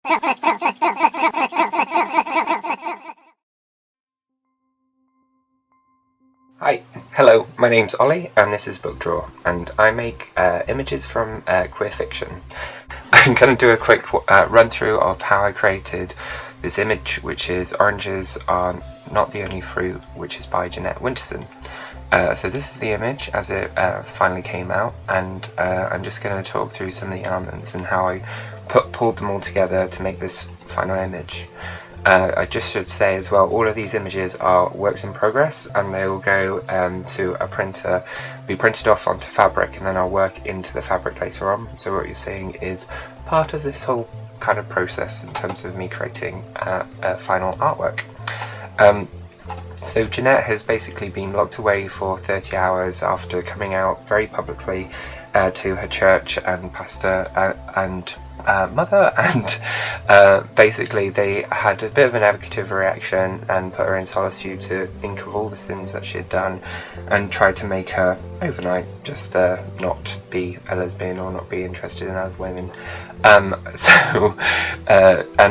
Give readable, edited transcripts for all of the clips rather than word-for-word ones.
Hi, hello, my name's Ollie and this is Bookdraw, and I make images from queer fiction. I'm going to do a quick run through of how I created this image, which is Oranges Are Not the Only Fruit, which is by Jeanette Winterson. So this is the image as it finally came out, and I'm just going to talk through some of the elements and how I pulled them all together to make this final image. I just should say as well, all of these images are works in progress, and they will go to a printer, be printed off onto fabric, and then I'll work into the fabric later on. So what you're seeing is part of this whole kind of process in terms of me creating a final artwork. So Jeanette has basically been locked away for 30 hours after coming out very publicly to her church and pastor and mother, and basically they had a bit of a negative reaction and put her in solitude to think of all the sins that she had done and tried to make her overnight just not be a lesbian or not be interested in other women. And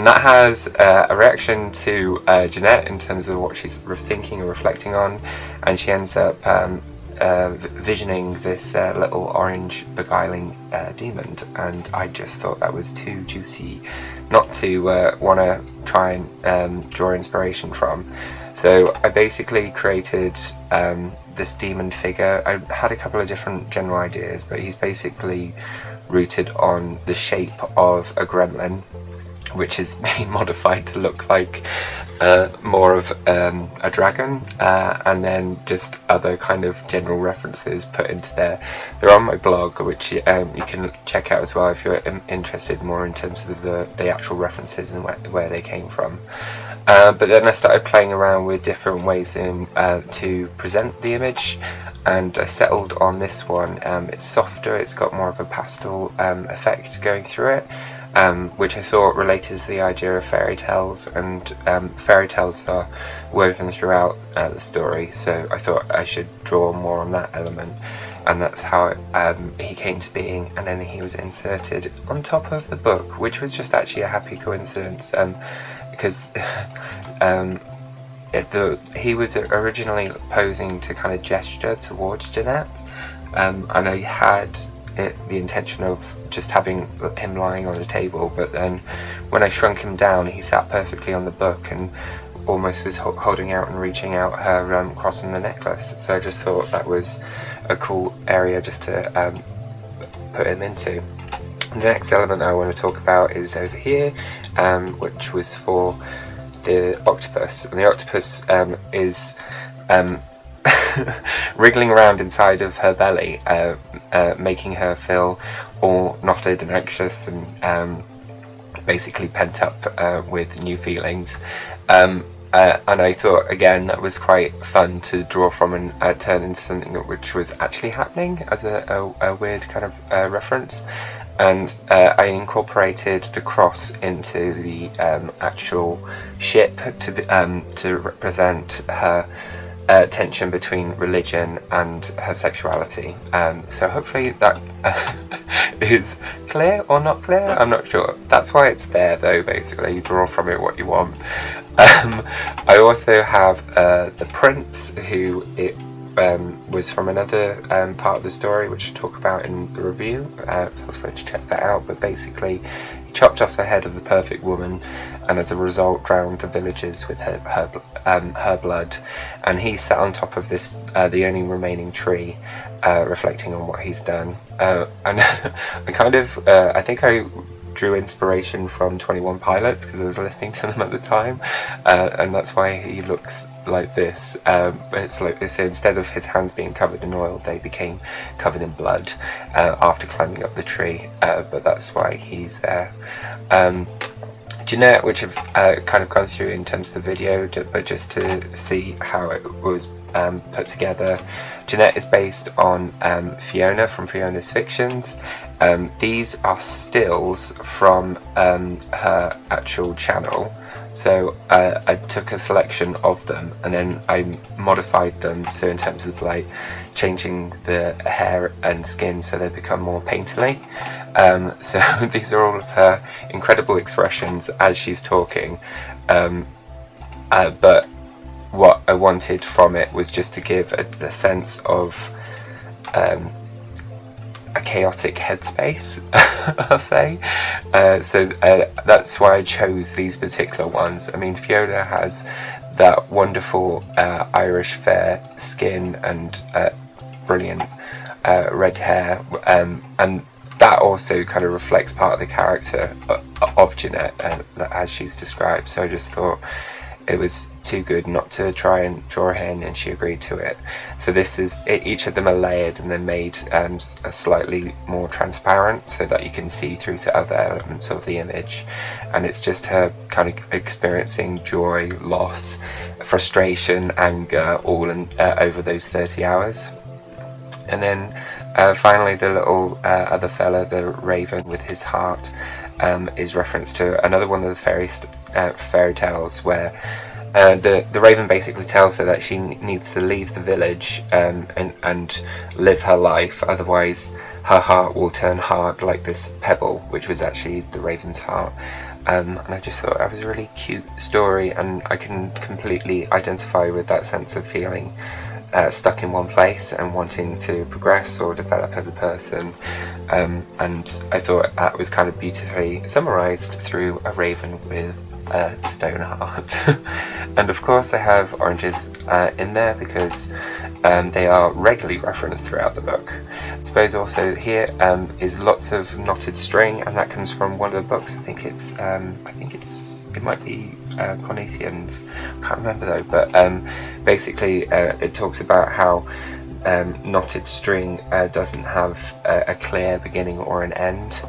that has a reaction to Jeanette in terms of what she's thinking or reflecting on, and she ends up visioning this little orange beguiling demon, and I just thought that was too juicy not to want to try and draw inspiration from. So I basically created this demon figure. I had a couple of different general ideas, but he's basically rooted on the shape of a gremlin, which has been modified to look like more of a dragon, and then just other kind of general references put into there. They're on my blog, which you can check out as well if you're interested more in terms of the actual references and where they came from. But then I started playing around with different ways to present the image, and I settled on this one. It's softer, it's got more of a pastel effect going through it, which I thought related to the idea of fairy tales, and fairy tales are woven throughout the story, so I thought I should draw more on that element, and that's how he came to being. And then he was inserted on top of the book, which was just actually a happy coincidence, because he was originally posing to kind of gesture towards Jeanette, and I had the intention of just having him lying on a table, but then when I shrunk him down, he sat perfectly on the book and almost was holding out and reaching out her cross on the necklace. So I just thought that was a cool area just to put him into. The next element I want to talk about is over here, which was for the octopus, and the octopus is wriggling around inside of her belly, making her feel all knotted and anxious and basically pent up with new feelings. And I thought again that was quite fun to draw from and turn into something which was actually happening as a weird kind of reference. And I incorporated the cross into the actual ship to represent her tension between religion and her sexuality. So hopefully that is clear or not clear, I'm not sure. That's why it's there though, basically. You draw from it what you want. I also have the prince, who was from another part of the story, which I talk about in the review. Feel free to check that out. But basically, he chopped off the head of the perfect woman, and as a result drowned the villagers with her blood. And he sat on top of this, the only remaining tree, reflecting on what he's done. And I kind of, I think I drew inspiration from 21 Pilots because I was listening to them at the time, and that's why he looks like this. It's like this, instead of his hands being covered in oil, they became covered in blood after climbing up the tree, but that's why he's there. Jeanette, which I've kind of gone through in terms of the video, but just to see how it was put together. Jeanette is based on Fiona from Fiona's Fictions. These are stills from her actual channel. So I took a selection of them and then I modified them, so in terms of like changing the hair and skin so they become more painterly. So these are all of her incredible expressions as she's talking, but what I wanted from it was just to give the sense of a chaotic headspace, I'll say. So that's why I chose these particular ones. I mean, Fiona has that wonderful Irish fair skin and brilliant red hair, and that also kind of reflects part of the character of Jeanette as she's described. So I just thought it was too good not to try and draw her in, and she agreed to it. So this is each of them are layered and then made slightly more transparent so that you can see through to other elements of the image, and it's just her kind of experiencing joy, loss, frustration, anger, all over those 30 hours. And then finally the little other fella, the raven with his heart, is reference to another one of the fairy tales where the raven basically tells her that she needs to leave the village and live her life, otherwise her heart will turn hard like this pebble, which was actually the raven's heart. And I just thought that was a really cute story, and I can completely identify with that sense of feeling stuck in one place and wanting to progress or develop as a person, and I thought that was kind of beautifully summarised through a raven with a stone heart. And of course I have oranges in there because they are regularly referenced throughout the book. I suppose also here is lots of knotted string, and that comes from one of the books. I think it might be Corinthians, I can't remember though, but basically it talks about how knotted string doesn't have a clear beginning or an end,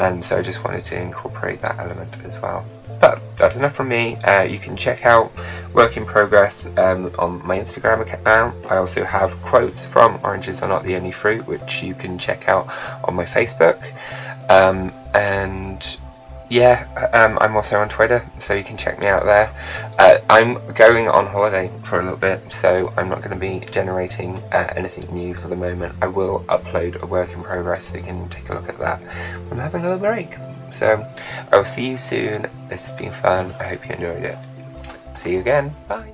and so I just wanted to incorporate that element as well. But that's enough from me. You can check out Work in Progress on my Instagram account. I also have quotes from Oranges Are Not the Only Fruit, which you can check out on my Facebook. And yeah, I'm also on Twitter, so you can check me out there. I'm going on holiday for a little bit, so I'm not going to be generating anything new for the moment. I will upload a work in progress, so you can take a look at that. I'm having a little break. So I will see you soon. This has been fun. I hope you enjoyed it. See you again. Bye.